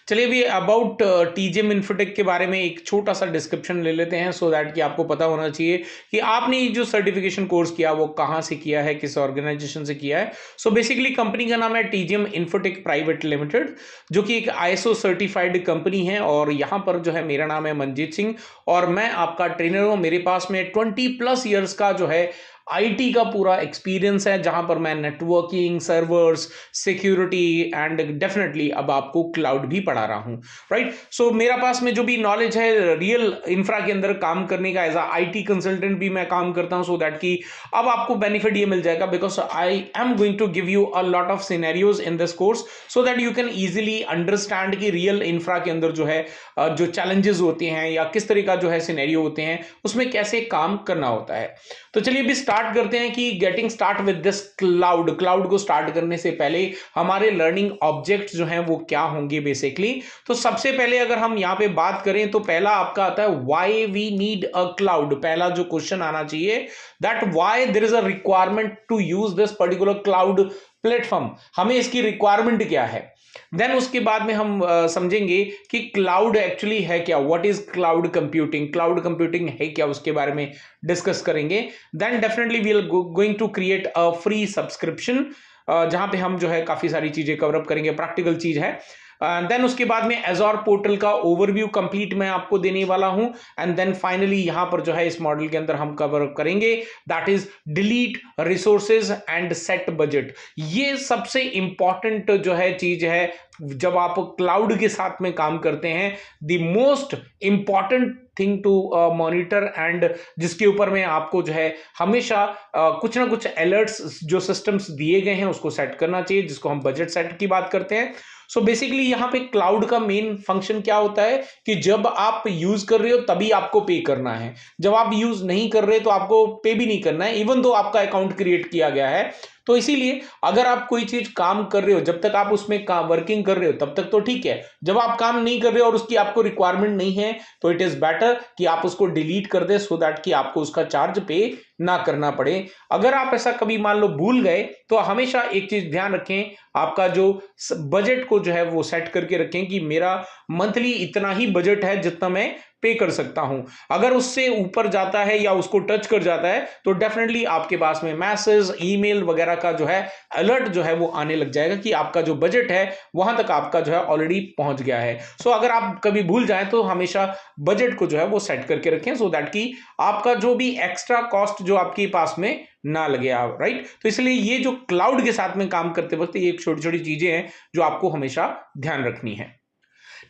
चलिए अभी about टीजीएम infotech के बारे में एक छोटा सा डिस्क्रिप्शन ले लेते हैं सो दैट कि आपको पता होना चाहिए कि आपने ये जो सर्टिफिकेशन कोर्स किया वो कहाँ से किया है, किस ऑर्गेनाइजेशन से किया है। सो बेसिकली कंपनी का नाम है टीजीएम इन्फोटेक प्राइवेट लिमिटेड, जो कि एक आईएसओ सर्टिफाइड कंपनी है। और यहाँ पर जो है मेरा नाम है मनजीत सिंह और मैं आपका ट्रेनर हूँ। मेरे पास में 20+ ईयर्स का जो है आईटी का पूरा एक्सपीरियंस है, जहां पर मैं networking, servers, security and definitely अब आपको क्लाउड भी पढ़ा रहा हूं, राइट। सो मेरा पास में जो भी नॉलेज है रियल इंफ्रा के अंदर काम करने का, एज अ आईटी कंसल्टेंट भी मैं काम करता हूं, सो दैट कि अब आपको बेनिफिट ये मिल जाएगा because I am going to give you a lot of scenarios in this course so that you can easily understand कि रियल इंफ्रा के अंदर जो है जो चैलेंजेस होते हैं या किस तरह का जो है सिनेरियो होते हैं उसमें कैसे काम करना होता है। तो चलिए अभी स्टार्ट करते हैं कि getting start with this cloud को स्टार्ट करने से पहले हमारे लर्निंग ऑब्जेक्ट्स जो हैं वो क्या होंगे बेसिकली। तो सबसे पहले अगर हम यहां पे बात करें तो पहला आपका आता है why we need a cloud. पहला जो क्वेश्चन आना चाहिए that why there is a requirement to use this particular cloud platform, हमें इसकी रिक्वायरमेंट क्या है। देन उसके बाद में हम समझेंगे कि क्लाउड एक्चुअली है क्या, what is cloud computing, cloud computing है क्या, उसके बारे में डिस्कस करेंगे। Then definitely we are going to create a free subscription जहां पे हम जो है काफी सारी चीजें कवर अप करेंगे, प्रैक्टिकल चीज है। देन उसके बाद में एजोर पोर्टल का ओवरव्यू कंप्लीट मैं आपको देने वाला हूं। एंड देन फाइनली यहां पर जो है इस मॉडल के अंदर हम कवर करेंगे that is delete resources and set budget. ये सबसे इंपॉर्टेंट जो है चीज है जब आप क्लाउड के साथ में काम करते हैं, the most important thing to monitor and जिसके ऊपर में आपको जो है हमेशा कुछ ना कुछ अलर्ट्स जो सिस्टम्स दिए गए हैं उसको सेट करना चाहिए, जिसको हम बजट सेट की बात करते हैं। सो बेसिकली यहां पे क्लाउड का मेन फंक्शन क्या होता है कि जब आप यूज कर रहे हो तभी आपको पे करना है, जब आप यूज नहीं कर रहे तो आपको पे भी नहीं करना है, इवन दो आपका अकाउंट क्रिएट किया गया है। तो इसीलिए अगर आप कोई चीज काम कर रहे हो, जब तक आप उसमें काम वर्किंग कर रहे हो तब तक तो ठीक है, जब आप काम नहीं कर रहे हो और उसकी आपको रिक्वायरमेंट नहीं है तो इट इज बेटर कि आप उसको डिलीट कर दे सो दैट कि आपको उसका चार्ज पे ना करना पड़े। अगर आप ऐसा कभी मान लो भूल गए तो हमेशा एक चीज ध्यान रखें, आपका जो बजट को जो है वो सेट करके रखें कि मेरा मंथली इतना ही बजट है जितना मैं पे कर सकता हूं। अगर उससे ऊपर जाता है या उसको टच कर जाता है तो डेफिनेटली आपके पास में मैसेज, ईमेल वगैरह का जो है अलर्ट जो है वो आने लग जाएगा कि आपका जो बजट है वहां तक आपका जो है ऑलरेडी पहुंच गया है। सो अगर आप कभी भूल जाएं तो हमेशा बजट को जो है वो सेट करके रखें सो दैट कि आपका जो भी एक्स्ट्रा कॉस्ट जो आपके पास में ना लगे, राइट। तो इसलिए ये जो क्लाउड के साथ में काम करते वक्त ये छोटी छोटी चीजें हैं जो आपको हमेशा ध्यान रखनी है।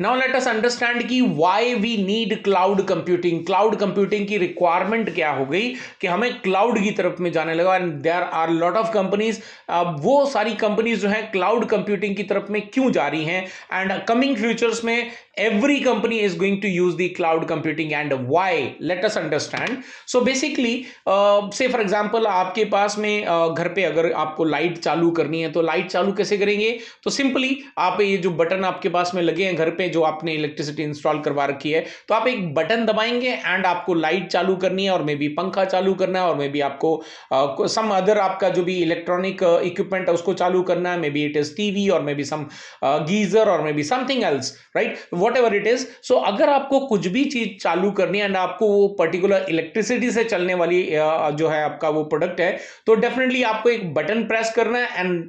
नाउ लेट अस अंडरस्टैंड कि why we need cloud computing. Cloud computing की रिक्वायरमेंट क्या हो गई कि हमें क्लाउड की तरफ में जाने लगा and there are lot of companies. वो सारी कंपनीज जो हैं क्लाउड कंप्यूटिंग की तरफ में क्यों जा रही हैं एंड कमिंग फ्यूचर्स में every company is going to use the cloud computing and why, let us understand. So basically say for example आपके पास में घर पे अगर आपको लाइट चालू करनी है तो लाइट चालू कैसे करेंगे, तो सिंपली आप ये जो बटन आपके पास में लगे हैं घर पे जो आपने इलेक्ट्रिसिटी इंस्टॉल करवा रखी है तो आप एक बटन दबाएंगे एंड आपको लाइट चालू करनी है और मे बी पंखा चालू करना है और मे बी आपको सम अदर आपका जो भी इलेक्ट्रॉनिक इक्विपमेंट है उसको चालू करना है, may be it is TV और मे बी सम गीजर और may be something else, right, whatever it is. So अगर आपको कुछ भी चीज चालू करनी है एंड आपको वो पर्टिकुलर इलेक्ट्रिसिटी से चलने वाली जो है आपका वो प्रोडक्ट है तो डेफिनेटली आपको एक बटन प्रेस करना है एंड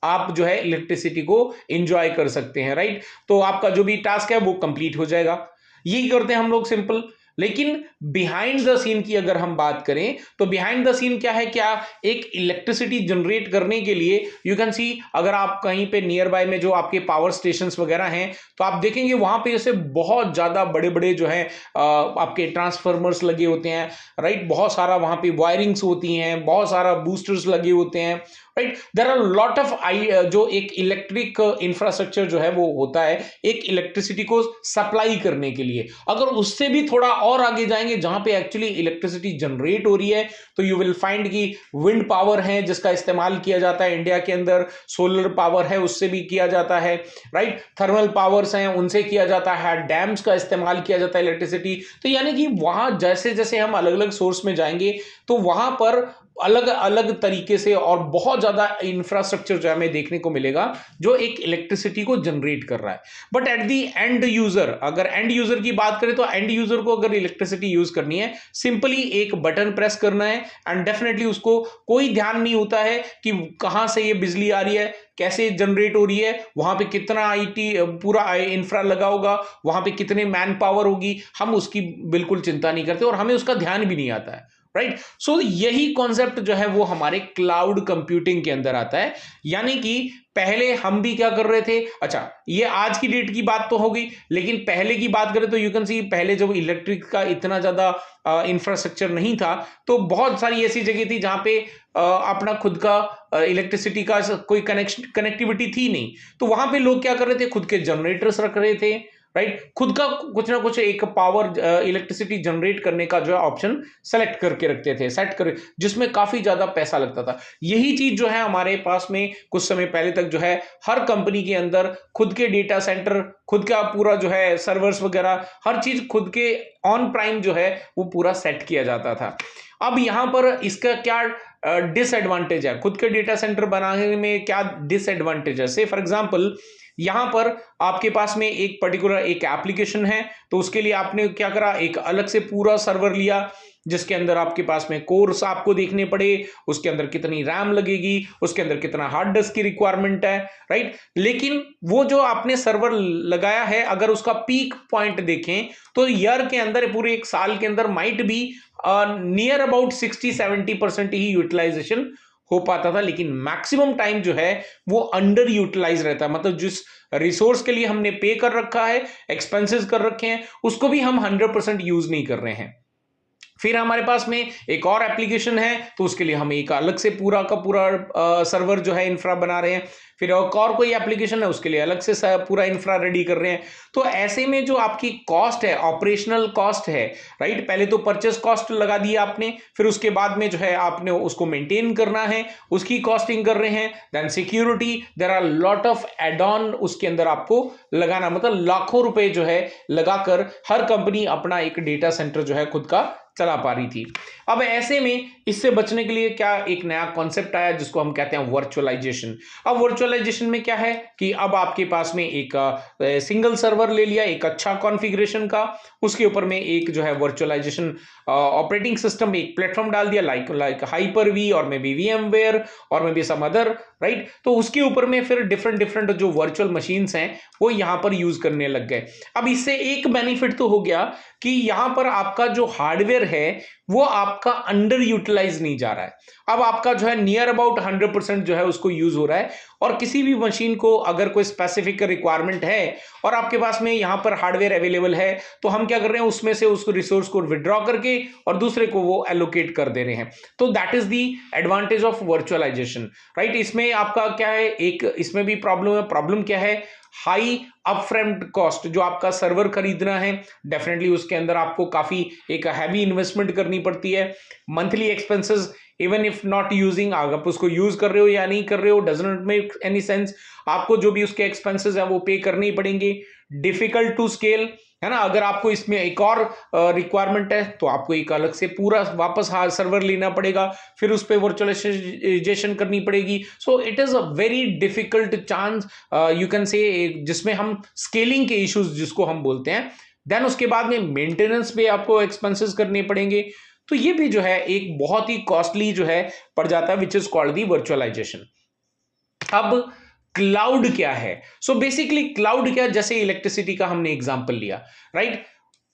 आप जो है इलेक्ट्रिसिटी को एंजॉय कर सकते हैं, राइट। तो आपका जो भी टास्क है वो कंप्लीट हो जाएगा। यही करते हैं हम लोग सिंपल। लेकिन बिहाइंड द सीन की अगर हम बात करें तो बिहाइंड द सीन क्या है, क्या एक इलेक्ट्रिसिटी जनरेट करने के लिए यू कैन सी अगर आप कहीं पे नियर बाय में जो आपके पावर स्टेशंस वगैरह हैं तो आप देखेंगे वहां पे जैसे बहुत ज्यादा बड़े बड़े जो है आपके ट्रांसफार्मर्स लगे होते हैं, राइट, बहुत सारा वहां पे वायरिंग्स होती हैं, बहुत सारा बूस्टर्स लगे होते हैं, right. There are lot of जो एक इलेक्ट्रिक इंफ्रास्ट्रक्चर जो है वो होता है एक इलेक्ट्रिसिटी को सप्लाई करने के लिए। अगर उससे भी थोड़ा और आगे जाएंगे जहां पे एक्चुअली इलेक्ट्रिसिटी जनरेट हो रही है तो यू विल फाइंड कि विंड पावर है जिसका इस्तेमाल किया जाता है इंडिया के अंदर, सोलर पावर है उससे भी किया जाता है, राइट, थर्मल पावर्स हैं उनसे किया जाता है, डैम्स का इस्तेमाल किया जाता है इलेक्ट्रिसिटी। तो यानी कि वहां जैसे जैसे हम अलग अलग सोर्स में जाएंगे तो वहां पर अलग अलग तरीके से और बहुत बहुत ज्यादा इंफ्रास्ट्रक्चर जो है हमें देखने को मिलेगा जो एक इलेक्ट्रिसिटी को जनरेट कर रहा है। But at the end user, अगर एंड यूजर की बात करें तो एंड यूजर को अगर इलेक्ट्रिसिटी यूज करनी है, सिंपली एक बटन प्रेस करना है एंड डेफिनेटली उसको कोई ध्यान नहीं होता है कि कहां से ये बिजली आ रही है, कैसे जनरेट हो रही है, वहां पे कितना आईटी पूरा इंफ्रा लगा होगा, वहां पे कितने मैन पावर होगी, हम उसकी बिल्कुल चिंता नहीं करते और हमें उसका ध्यान भी नहीं आता है। राइट, सो यही कॉन्सेप्ट जो है वो हमारे क्लाउड कंप्यूटिंग के अंदर आता है। यानी कि पहले हम भी क्या कर रहे थे, अच्छा ये आज की डेट की बात तो होगी, लेकिन पहले की बात करें तो यू कैन सी पहले जब इलेक्ट्रिक का इतना ज्यादा इंफ्रास्ट्रक्चर नहीं था तो बहुत सारी ऐसी जगह थी जहां पे अपना खुद का इलेक्ट्रिसिटी का कोई कनेक्टिविटी थी नहीं, तो वहां पे लोग क्या कर रहे थे, खुद के जनरेटर्स रख रहे थे। राइट, खुद का कुछ ना कुछ एक पावर इलेक्ट्रिसिटी जनरेट करने का जो है ऑप्शन सेलेक्ट करके रखते थे, सेट कर, जिसमें काफी ज्यादा पैसा लगता था। यही चीज जो है हमारे पास में कुछ समय पहले तक जो है हर कंपनी के अंदर खुद के डेटा सेंटर, खुद का पूरा जो है सर्वर्स वगैरह हर चीज खुद के ऑन प्राइम जो है वो पूरा सेट किया जाता था। अब यहां पर इसका क्या डिसएडवांटेज है, खुद के डेटा सेंटर बनाने में क्या डिसएडवांटेज है? से फॉर एग्जांपल यहां पर आपके पास में एक पर्टिकुलर एक एप्लीकेशन है, तो उसके लिए आपने क्या करा, एक अलग से पूरा सर्वर लिया जिसके अंदर आपके पास में कोर्स आपको देखने पड़े, उसके अंदर कितनी रैम लगेगी, उसके अंदर कितना हार्ड डिस्क की रिक्वायरमेंट है। राइट, लेकिन वो जो आपने सर्वर लगाया है अगर उसका पीक पॉइंट देखें तो ईयर के अंदर, पूरे एक साल के अंदर माइट बी नियर अबाउट 60-70% ही यूटिलाइजेशन हो पाता था, लेकिन मैक्सिमम टाइम जो है वो अंडर यूटिलाइज रहता है। मतलब जिस रिसोर्स के लिए हमने पे कर रखा है, एक्सपेंसेस कर रखे हैं, उसको भी हम 100% यूज नहीं कर रहे हैं। फिर हमारे पास में एक और एप्लीकेशन है तो उसके लिए हम एक अलग से पूरा का पूरा सर्वर जो है इंफ्रा बना रहे हैं, फिर और कोई एप्लीकेशन है उसके लिए अलग से पूरा इंफ्रा रेडी कर रहे हैं। तो ऐसे में जो आपकी कॉस्ट है, ऑपरेशनल कॉस्ट है, राइट, पहले तो परचेस कॉस्ट लगा दी आपने, फिर उसके बाद में जो है आपने उसको मेंटेन करना है, उसकी कॉस्टिंग कर रहे हैं, then security, there are lot of add on उसके अंदर आपको लगाना, मतलब लाखों रुपए जो है लगाकर हर कंपनी अपना एक डेटा सेंटर जो है खुद का चला पा रही थी। अब ऐसे में इससे बचने के लिए क्या एक नया कॉन्सेप्ट आया जिसको हम कहते हैं वर्चुअलाइजेशन। अब वर्चुअलाइजेशन में क्या है कि अब आपके पास में एक सिंगल सर्वर ले लिया, एक अच्छा कॉन्फ़िगरेशन का, उसके ऊपर में एक जो है वर्चुअलाइजेशन ऑपरेटिंग सिस्टम, एक प्लेटफॉर्म डाल दिया लाइक हाइपर-वी और मे बी VMware और may be some other, right. तो उसके ऊपर में फिर डिफरेंट जो वर्चुअल मशीन्स हैं वो यहां पर यूज करने लग गए। अब इससे एक बेनिफिट तो हो गया कि यहां पर आपका जो हार्डवेयर है वो आपका अंडर यूटिलाइज नहीं जा रहा है। अब आपका जो है नियर अबाउट 100% जो है उसको यूज हो रहा है, और किसी भी मशीन को अगर कोई स्पेसिफिक रिक्वायरमेंट है और आपके पास में यहां पर हार्डवेयर अवेलेबल है तो हम क्या कर रहे हैं, उसमें से उसको रिसोर्स को विड्रॉ करके और दूसरे को वो एलोकेट कर दे रहे हैं। तो that is the advantage of virtualisation, right. इसमें आपका क्या है, एक इसमें भी प्रॉब्लम है। प्रॉब्लम क्या है, हाई अपफ्रंट कॉस्ट। जो आपका सर्वर खरीदना है डेफिनेटली उसके अंदर आपको काफी एक हैवी इन्वेस्टमेंट करनी पड़ती है। Monthly expenses, even if not using, आप उसको यूज कर रहे हो या नहीं कर रहे हो does not make any sense, आपको जो भी उसके एक्सपेंसेस हैं वो पे करने ही पड़ेंगे। डिफिकल्ट टू स्केल है ना, अगर आपको इसमें एक और रिक्वायरमेंट है तो आपको एक अलग से पूरा वापस सर्वर लेना पड़ेगा, फिर उस पर वर्चुअलाइजेशन करनी पड़ेगी। So it is a very difficult chance you can say, जिसमें हम स्केलिंग के इश्यूज जिसको हम बोलते हैं, देन उसके बाद में मेंटेनेंस पे आपको एक्सपेंसेस करने पड़ेंगे। तो ये भी जो है एक बहुत ही कॉस्टली जो है पड़ जाता है, which is called the virtualisation. अब क्लाउड क्या है? सो बेसिकली क्लाउड क्या है, जैसे इलेक्ट्रिसिटी का हमने एग्जांपल लिया, right,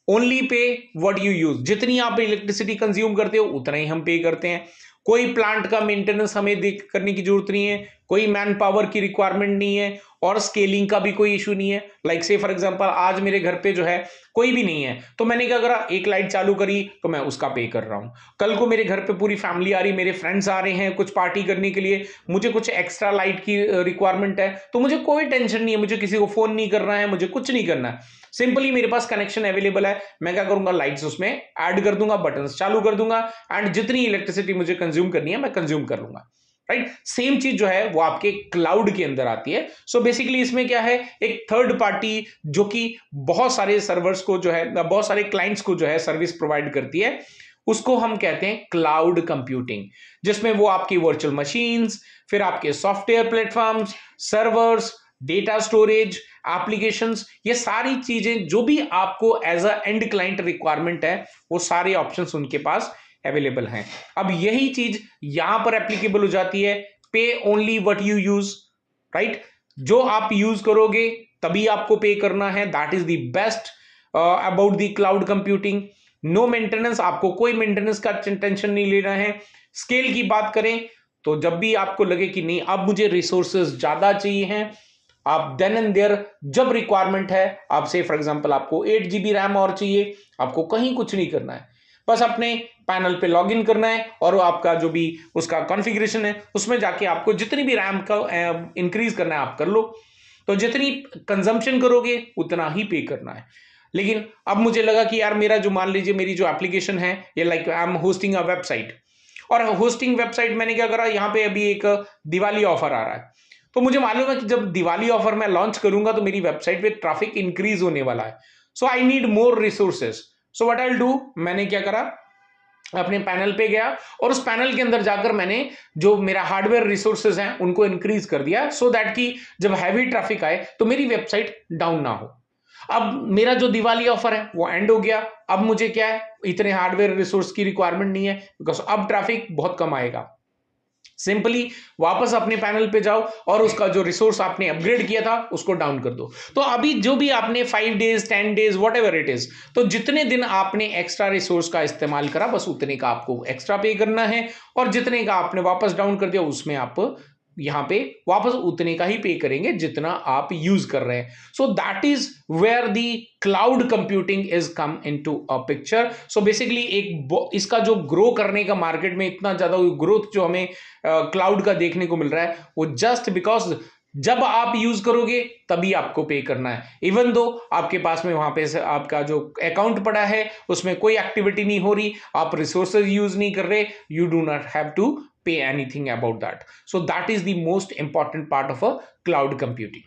only pay what you use, जितनी आप इलेक्ट्रिसिटी कंज्यूम करते हो उतना ही हम पे करते हैं। कोई प्लांट का मेंटेनेंस हमें करने की जरूरत नहीं है, कोई मैन पावर की रिक्वायरमेंट नहीं है, और स्केलिंग का भी कोई इशू नहीं है। लाइक से फॉर एग्जांपल आज मेरे घर पे जो है कोई भी नहीं है तो मैंने क्या करा, एक लाइट चालू करी तो मैं उसका पे कर रहा हूं। कल को मेरे घर पे पूरी फैमिली आ रही, मेरे फ्रेंड्स आ रहे हैं कुछ पार्टी करने के लिए, मुझे कुछ एक्स्ट्रा लाइट की रिक्वायरमेंट है तो मुझे कोई टेंशन नहीं है, मुझे किसी को फोन नहीं करना है, मुझे कुछ नहीं करना है, सिंपली मेरे पास कनेक्शन अवेलेबल है, मैं क्या करूंगा, लाइट्स उसमें ऐड कर दूंगा, बटन्स चालू कर दूंगा, एंड जितनी इलेक्ट्रिसिटी मुझे कंज्यूम करनी है मैं कंज्यूम कर लूंगा, राइट। सेम चीज जो है वो आपके क्लाउड के अंदर आती है। सो बेसिकली इसमें क्या है, एक थर्ड पार्टी जो कि बहुत सारे सर्वर्स को जो है, बहुत सारे क्लाइंट्स को जो है सर्विस प्रोवाइड करती है, उसको हम कहते हैं क्लाउड कंप्यूटिंग, जिसमें वो आपकी वर्चुअल मशीन्स, फिर आपके software platforms, servers, data storage, applications, ये सारी चीजें जो भी आपको as a end client requirement है, वो सारे ऑप्शंस उनके पास अवेलेबल हैं। अब यही चीज यहां पर एप्लीकेबल हो जाती है, pay only what you use, right? जो आप यूज करोगे तभी आपको पे करना है। That is the best about the cloud computing. No maintenance, आपको कोई मेंटेनेंस का टेंशन नहीं लेना है। स्केल की बात करें तो जब भी आपको लगे कि नहीं अब मुझे रिसोर्सेज ज्यादा चाहिए हैं, आप देन एंड देयर जब रिक्वायरमेंट है, आप से फॉर एग्जांपल आपको 8 GB रैम और चाहिए, आपको कहीं कुछ नहीं करना है, बस अपने पैनल पे लॉग इन करना है और आपका जो भी उसका कॉन्फ़िगरेशन है उसमें जाके आपको जितनी भी रैम का इंक्रीज करना है आप कर लो। तो जितनी कंजम्पशन करोगे उतना ही पे करना है। लेकिन अब मुझे लगा कि यार मेरा जो मान लीजिए मेरी जो एप्लीकेशन है ये like I am hosting a website, और होस्टिंग वेबसाइट मैंने क्या करा, यहाँ पे अभी एक दिवाली ऑफर आ रहा है, तो मुझे मालूम है कि जब दिवाली ऑफर मैं लॉन्च करूंगा तो मेरी वेबसाइट पे ट्रैफिक इंक्रीज होने वाला है। So I need more resources. So what I will do, मैंने क्या करा, अपने पैनल पे गया और उस पैनल के अंदर जाकर मैंने जो मेरा हार्डवेयर रिसोर्सेज हैं उनको इंक्रीज कर दिया, सो दैट कि जब हैवी ट्रैफिक आए तो मेरी वेबसाइट डाउन ना हो। अब मेरा जो दिवाली ऑफर है वो एंड हो गया। अब मुझे क्या है, इतने हार्डवेयर रिसोर्स की रिक्वायरमेंट नहीं है, बिकॉज अब ट्रैफिक बहुत कम आएगा। सिंपली वापस अपने पैनल पे जाओ और उसका जो रिसोर्स आपने अपग्रेड किया था उसको डाउन कर दो। तो अभी जो भी आपने 5 days 10 days what ever it is, तो जितने दिन आपने एक्स्ट्रा रिसोर्स का इस्तेमाल करा बस उतने का आपको एक्स्ट्रा पे करना है, और जितने का आपने वापस डाउन कर दिया उसमें आप यहां पे वापस उतने का ही पे करेंगे जितना आप यूज कर रहे हैं। So that is where the cloud computing is come into a picture. So basically इसका जो ग्रो करने का मार्केट में इतना ज्यादा ग्रोथ जो हमें क्लाउड का देखने को मिल रहा है वो जस्ट बिकॉज जब आप यूज करोगे तभी आपको पे करना है। इवन दो आपके पास में वहां पे आपका जो अकाउंट पड़ा है उसमें कोई एक्टिविटी नहीं हो रही, आप रिसोर्सेज यूज नहीं कर रहे, you do not have to pay anything about that. So that is the most important part of a cloud computing.